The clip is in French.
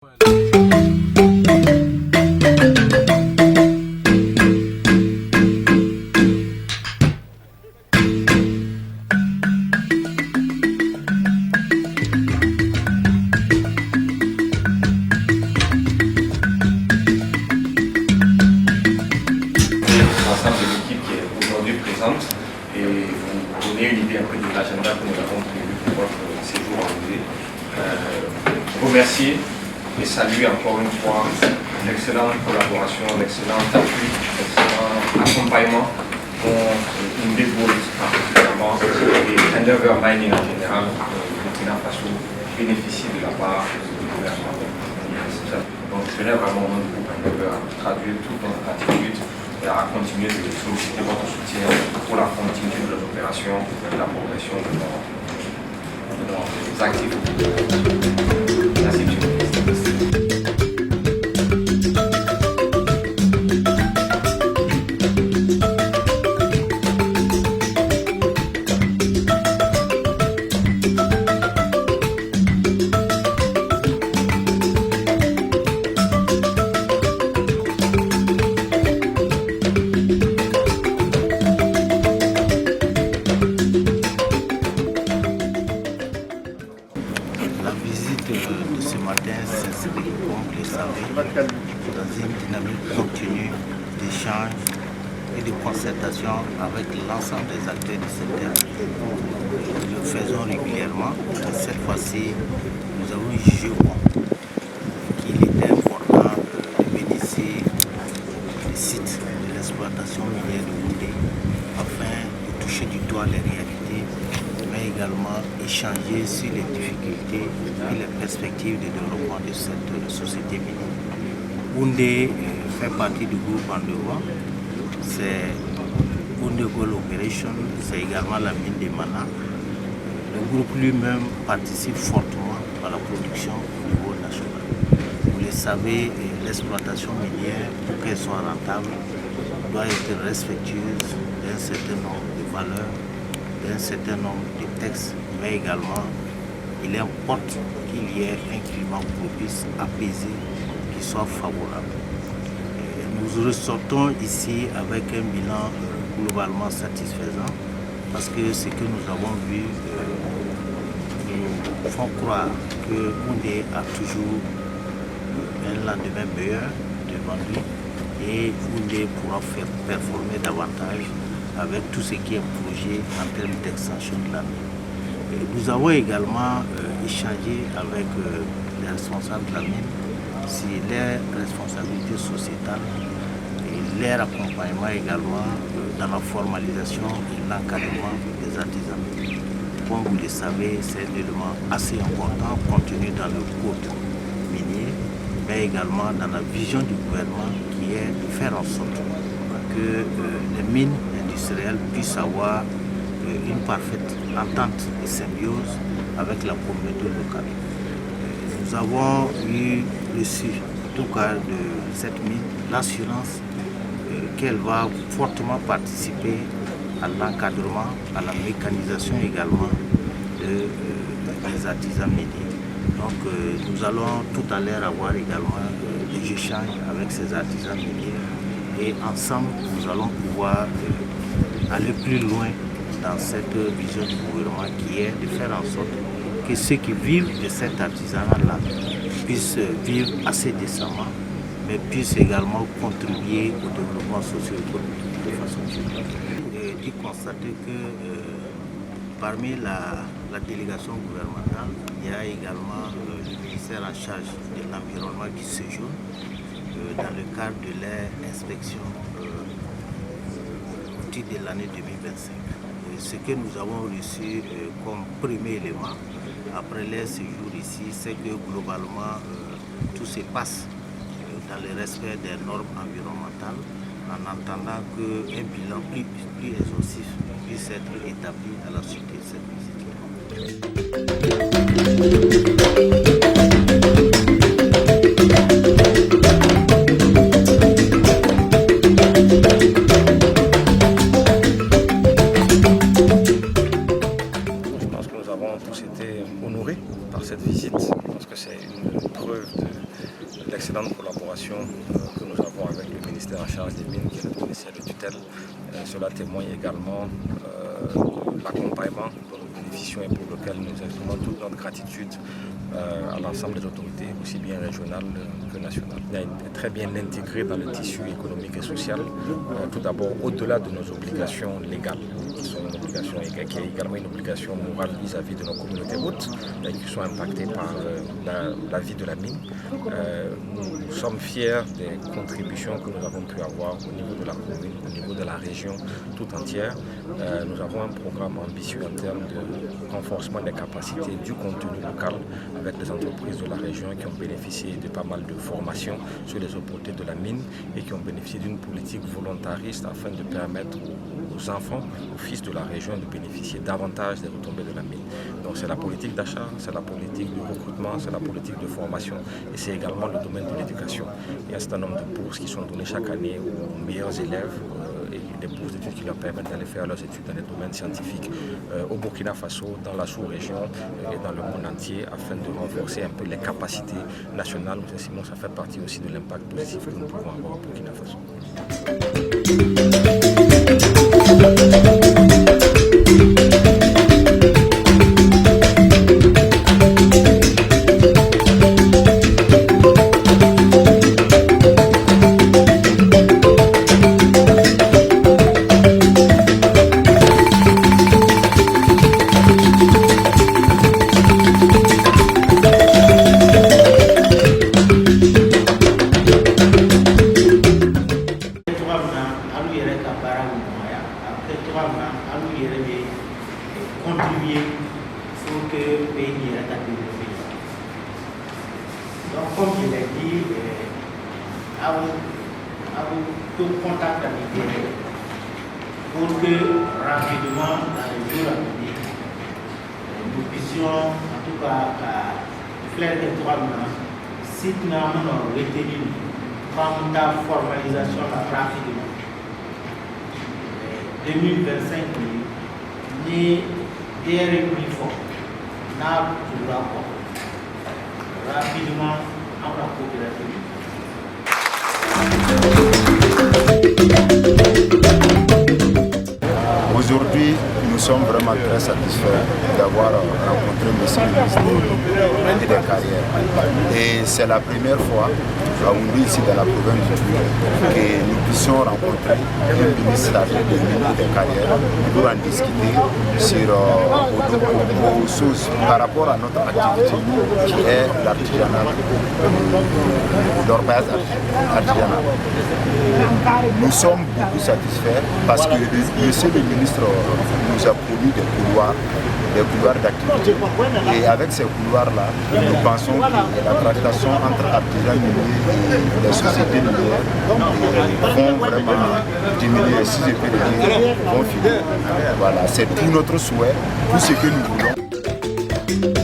L'ensemble de l'équipe qui est aujourd'hui présente et vous donner une idée un peu de l'agenda que nous avons prévu pour votre séjour en musée. Remercier et saluer encore une fois l'excellente collaboration, l'excellent appui, l'excellent accompagnement pour une Bourse particulièrement et Endeavour Mining en général. Burkina Faso bénéficie de la part du gouvernement. Donc je tenais vraiment au nom du groupe Endeavour à traduire toute notre gratitude et à continuer de solliciter votre soutien pour la continuité de nos opérations et la progression de nos activités. Merci, M. le Ministre. La visite de ce matin s'inscrit, comme vous le savez, dans une dynamique continue d'échange et de concertation avec l'ensemble des acteurs du secteur. Nous le faisons régulièrement. Et cette fois-ci, nous avons jugé bon qu'il était important de bénéficier du site de l'exploitation minière de Houndé afin de toucher du doigt les réalités, mais également échanger sur les difficultés et les perspectives de développement de cette société minière. Houndé fait partie du groupe Endeavour, c'est Houndé Gold Operation, c'est également la mine de Mana. Le groupe lui-même participe fortement à la production au niveau national. Vous le savez, l'exploitation minière, pour qu'elle soit rentable, doit être respectueuse d'un certain nombre de valeurs, d'un certain nombre de textes, mais également il importe qu'il y ait un climat propice, apaisé, qui soit favorable. Nous ressortons ici avec un bilan globalement satisfaisant parce que ce que nous avons vu nous font croire que Houndé a toujours un lendemain meilleur devant lui et Houndé pourra faire performer davantage avec tout ce qui est projet en termes d'extension de la mine. Nous avons également échangé avec les responsables de la mine sur leurs responsabilités sociétales et leur accompagnement également dans la formalisation et l'encadrement des artisans. Comme vous le savez, c'est un élément assez important contenu dans le code minier, mais également dans la vision du gouvernement qui est de faire en sorte que les mines industrielles puissent avoir une parfaite entente et symbiose avec la communauté locale. Nous avons eu reçu, en tout cas de cette mine, l'assurance qu'elle va fortement participer à l'encadrement, à la mécanisation également des artisans miniers. Donc nous allons tout à l'heure avoir également des échanges avec ces artisans miniers et ensemble nous allons pouvoir aller plus loin dans cette vision du gouvernement qui est de faire en sorte que ceux qui vivent de cet artisanat-là puissent vivre assez décemment, mais puissent également contribuer au développement socio-économique de façon générale. J'ai constaté que parmi la délégation gouvernementale, il y a également le ministère en charge de l'environnement qui séjourne dans le cadre de l'inspection au titre de l'année 2025. Ce que nous avons reçu comme premier élément après leur séjour ici, c'est que globalement tout se passe dans le respect des normes environnementales en attendant qu'un bilan plus exhaustif puisse être établi à la suite de cette visite. Je pense que nous avons tous été honorés par cette visite. Je pense que c'est une preuve l'excellente collaboration que nous avons avec le ministère en charge des mines, qui est notre ministère de tutelle. Cela témoigne également l'accompagnement dont nous bénéficions et pour lequel nous exprimons toute notre gratitude à l'ensemble des autorités, aussi bien régionales que nationales. Il est très bien intégré dans le tissu économique et social, tout d'abord au-delà de nos obligations légales, qui sont une obligation qui est également une obligation morale vis-à-vis de nos communautés hautes, qui sont impactées par la vie de la mine. Nous sommes fiers des contributions que nous avons pu avoir au niveau de la commune, au niveau de la région tout entière. Nous avons un programme ambitieux en termes de renforcement des capacités du contenu local avec les entreprises de la région qui ont bénéficié de pas mal de formations sur les opportunités de la mine et qui ont bénéficié d'une politique volontariste afin de permettre aux enfants, aux fils de la région de bénéficier davantage des retombées de la mine. Donc c'est la politique d'achat, c'est la politique de recrutement, c'est la politique de formation et c'est également le domaine de l'éducation. Il y a un certain nombre de bourses qui sont données chaque année aux meilleurs élèves et des bourses d'études qui leur permettent d'aller faire leurs études dans les domaines scientifiques au Burkina Faso, dans la sous-région et dans le monde entier afin de renforcer un peu les capacités nationales. Nous estimons que ça fait partie aussi de l'impact positif que nous pouvons avoir au Burkina Faso. Contribuer pour que le pays ait à développer. Donc, comme je l'ai dit, avec tout contact avec eux, pour que rapidement, dans les jours à venir, nous puissions, en tout cas, faire des trois mois, si nous avons retenu comme la formalisation rapidement. 2025, ni derrière lui fort, n'a pas rapidement en la coopérative. Aujourd'hui, nous sommes vraiment très satisfaits d'avoir rencontré M. le ministre des Carrières. Et c'est la première fois à Oundi, ici dans la province du Tour, que nous puissions rencontrer le ministre des Mines et des Carrières pour en discuter sur aux choses par rapport à notre activité qui est l'artisanat, l'orpaillage artisanal. Nous sommes beaucoup satisfaits parce que monsieur le ministre nous a promis des couloirs d'activité. Et avec ces couloirs-là, nous pensons que la tractation entre artisans miniers et les sociétés minières vont vraiment diminuer, si je peux le dire, vont finir. Voilà, c'est tout notre souhait, tout ce que nous voulons.